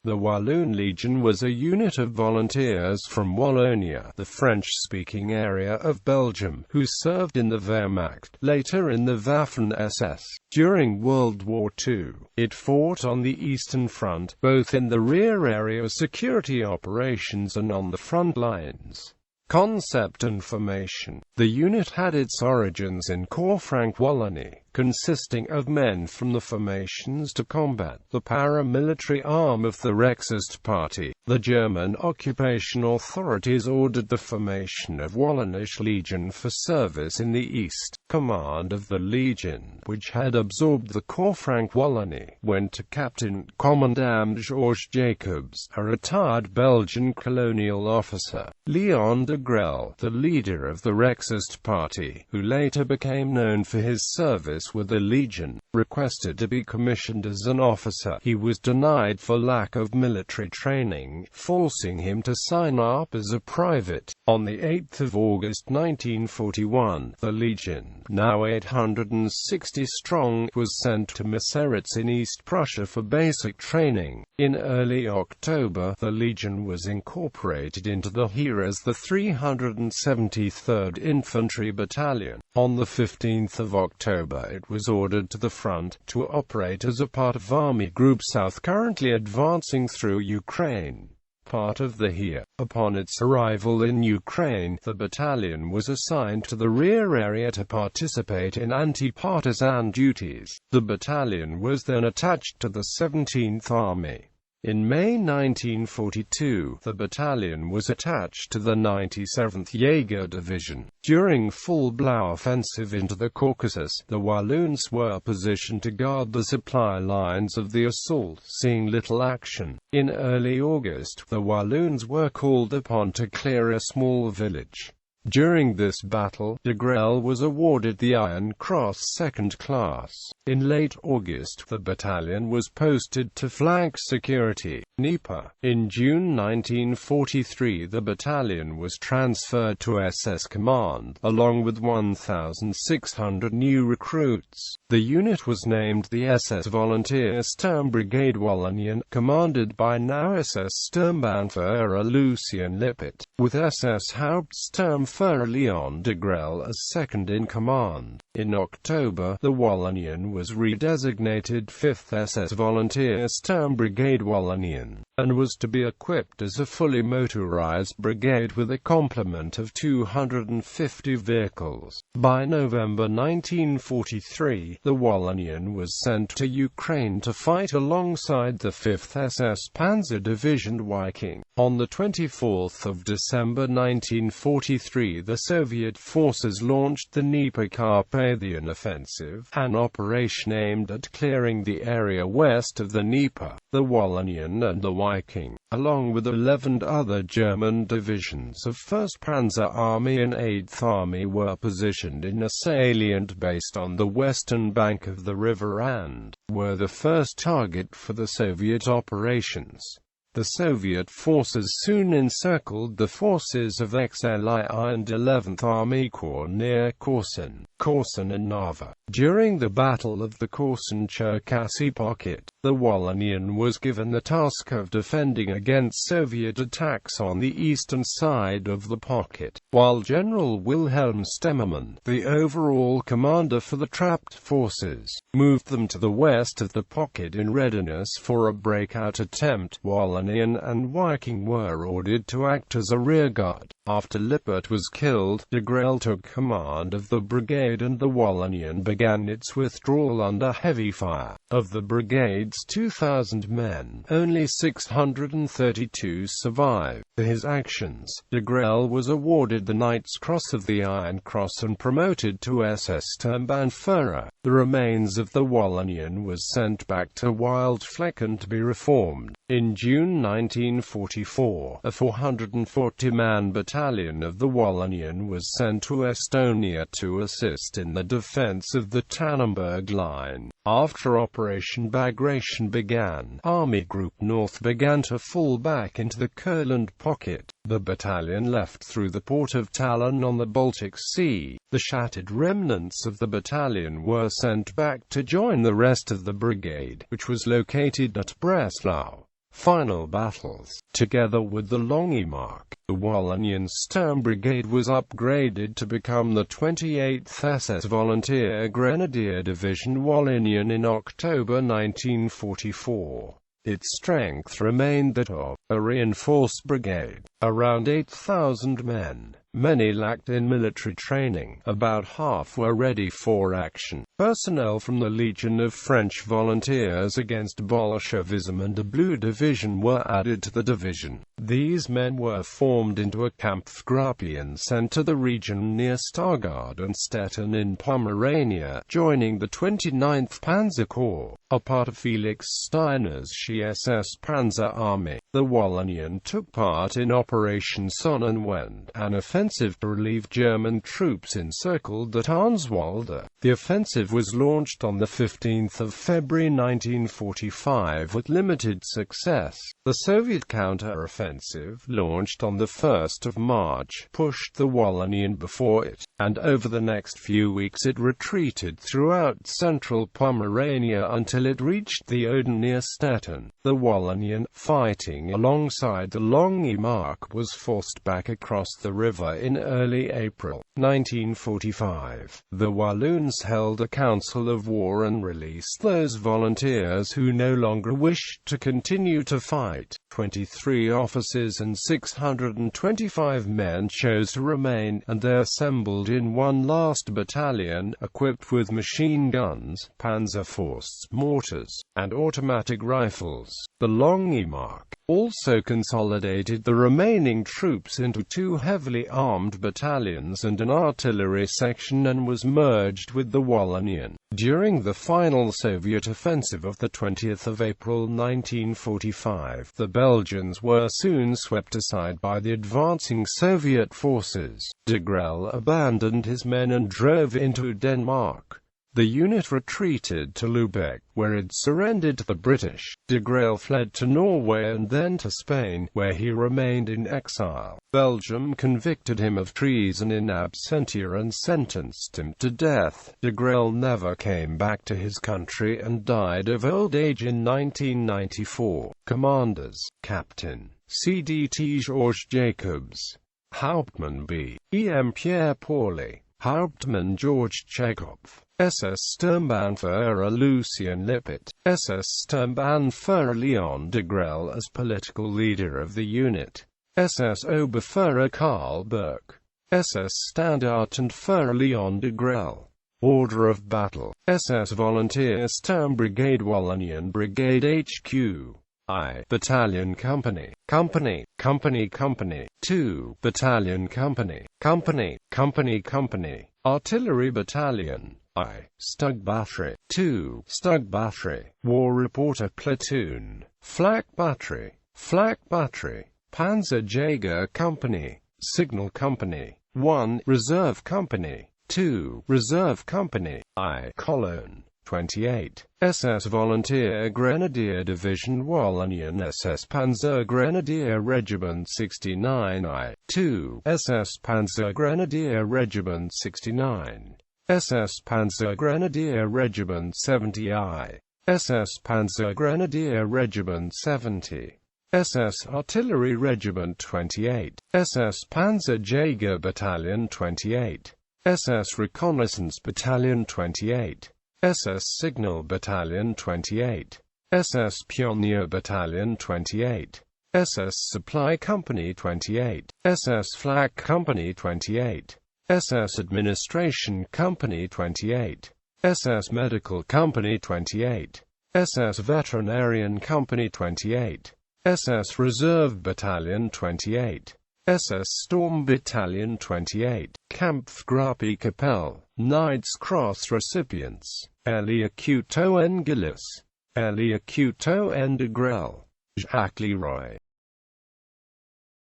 The Walloon Legion was a unit of volunteers from Wallonia, the French-speaking area of Belgium, who served in the Wehrmacht, later in the Waffen-SS. During World War II, it fought on the Eastern Front, both in the rear area security operations and on the front lines. Concept and formation. The unit had its origins in Korsun Wallonia, consisting of men from the formations to combat the paramilitary arm of the Rexist Party. The German occupation authorities ordered the formation of Walloon Legion for service in the East. Command of the Legion, which had absorbed the Korsun Wallonia, went to Captain Commandant Georges Jacobs, a retired Belgian colonial officer. Leon de Grelle, the leader of the Rexist Party, who later became known for his service with the Legion, requested to be commissioned as an officer. He was denied for lack of military training, forcing him to sign up as a private. On 8 August 1941, the Legion, now 860 strong, was sent to Meseritz in East Prussia for basic training. In early October, the Legion was incorporated into the Heer as the 373rd Infantry Battalion. On 15 October it was ordered to the front, to operate as a part of Army Group South currently advancing through Ukraine. Part of the Heer. Upon its arrival in Ukraine, the battalion was assigned to the rear area to participate in anti-partisan duties. The battalion was then attached to the 17th Army. In May 1942, the battalion was attached to the 97th Jaeger Division. During full-blown offensive into the Caucasus, the Walloons were positioned to guard the supply lines of the assault, seeing little action. In early August, the Walloons were called upon to clear a small village. During this battle, de Grelle was awarded the Iron Cross Second Class. In late August, the battalion was posted to flank security, Dnieper. In June 1943, the battalion was transferred to SS Command, along with 1,600 new recruits. The unit was named the SS Volunteer Sturm Brigade Wallonian, commanded by now SS Sturmbannführer Lucien Lippert, with SS Hauptsturmführer Leon de Grelle as second in command. In October, the Wallonian was redesignated 5th SS Volunteer Sturm Brigade Wallonian, and was to be equipped as a fully motorized brigade with a complement of 250 vehicles. By November 1943, the Wallonian was sent to Ukraine to fight alongside the 5th SS Panzer Division Viking. On 24 December 1943, the Soviet forces launched the Dnieper-Carpathian Offensive, an operation aimed at clearing the area west of the Dnieper. The Wallonian and the Viking, along with 11 other German divisions of 1st Panzer Army and 8th Army, were positioned in a salient based on the western bank of the river and were the first target for the Soviet operations. The Soviet forces soon encircled the forces of XLII and 11th Army Corps near Korsun and Narva. During the Battle of the Korsun-Cherkassy pocket, the Wallonian was given the task of defending against Soviet attacks on the eastern side of the pocket, while General Wilhelm Stemmermann, the overall commander for the trapped forces, moved them to the west of the pocket in readiness for a breakout attempt. Wallonian and Viking were ordered to act as a rearguard. After Lippert was killed, de Grelle took command of the brigade and the Wallonian began its withdrawal under heavy fire. Of the brigade's 2,000 men, only 632 survived. For his actions, de Grelle was awarded the Knight's Cross of the Iron Cross and promoted to SS Sturmbannführer. The remains of the Wallonian was sent back to Wildflecken to be reformed. In June 1944, a 440-man battalion of the Wallonian was sent to Estonia to assist in the defense of the Tannenberg Line. After Operation Bagration began, Army Group North began to fall back into the Kurland pocket. The battalion left through the port of Tallinn on the Baltic Sea. The shattered remnants of the battalion were sent back to join the rest of the brigade, which was located at Breslau. Final battles. Together with the Longemark, the Wallonian Sturm Brigade was upgraded to become the 28th SS Volunteer Grenadier Division Wallonian in October 1944. Its strength remained that of a reinforced brigade, around 8,000 men. Many lacked in military training. About half were ready for action. Personnel from the Legion of French Volunteers Against Bolshevism and the Blue Division were added to the division. These men were formed into a Kampfgruppe and sent to the region near Stargard and Stettin in Pomerania, joining the 29th Panzer Corps, a part of Felix Steiner's SS Panzer Army. The Wallonian took part in Operation Sonnenwende, an offensive to relieve German troops encircled at Arnswalde. The offensive was launched on 15 February 1945 with limited success. The Soviet counter-offensive, launched on 1 March, pushed the Wallonian before it, and over the next few weeks it retreated throughout central Pomerania until it reached the Oder near Stettin. The Wallonian, fighting alongside the Longemark, was forced back across the river in early April 1945. The Walloons held a council of war and released those volunteers who no longer wished to continue to fight. 23 officers and 625 men chose to remain, and they assembled in one last battalion, equipped with machine guns, Panzerfaust mortars, and automatic rifles. The Longemark also consolidated the remaining troops into 2 heavily armed battalions and an artillery section and was merged with the Wallonian. During the final Soviet offensive of 20 April 1945, the Belgians were soon swept aside by the advancing Soviet forces. De Grelle abandoned his men and drove into Denmark. The unit retreated to Lubeck, where it surrendered to the British. De Grelle fled to Norway and then to Spain, where he remained in exile. Belgium convicted him of treason in absentia and sentenced him to death. De Grelle never came back to his country and died of old age in 1994. Commanders: Captain CDT Georges Jacobs, Hauptmann B. E.M. Pierre Pauli, Hauptmann George Chekhov, SS Sturmbannführer Lucien Lippert, SS Sturmbannführer Leon de Grelle as political leader of the unit, SS Oberführer Karl Burke, SS Standartenführer Leon de Grelle. Order of Battle: SS Volunteer Sturm Brigade Wallonian Brigade HQ I Battalion Company 2 Battalion Company Artillery Battalion I Stug Battery 2 Stug Battery War Reporter Platoon Flak Battery Panzerjäger Company Signal Company 1 Reserve Company 2 Reserve Company I Cologne 28 SS Volunteer Grenadier Division Wallonian SS Panzer Grenadier Regiment 69 I 2 SS Panzer Grenadier Regiment 69 SS Panzer Grenadier Regiment 70 I SS Panzer Grenadier Regiment 70 SS Artillery Regiment 28 SS Panzerjäger Battalion 28 SS Reconnaissance Battalion 28 SS Signal Battalion 28 SS Pioneer Battalion 28 SS Supply Company 28 SS Flak Company 28 SS Administration Company 28 SS Medical Company 28 SS Veterinarian Company 28 SS Reserve Battalion 28 SS Storm Battalion 28 Kampfgruppe Kapelle Knights Cross Recipients Eliacuto Engelis Eliacuto de Grelle Jacques Leroy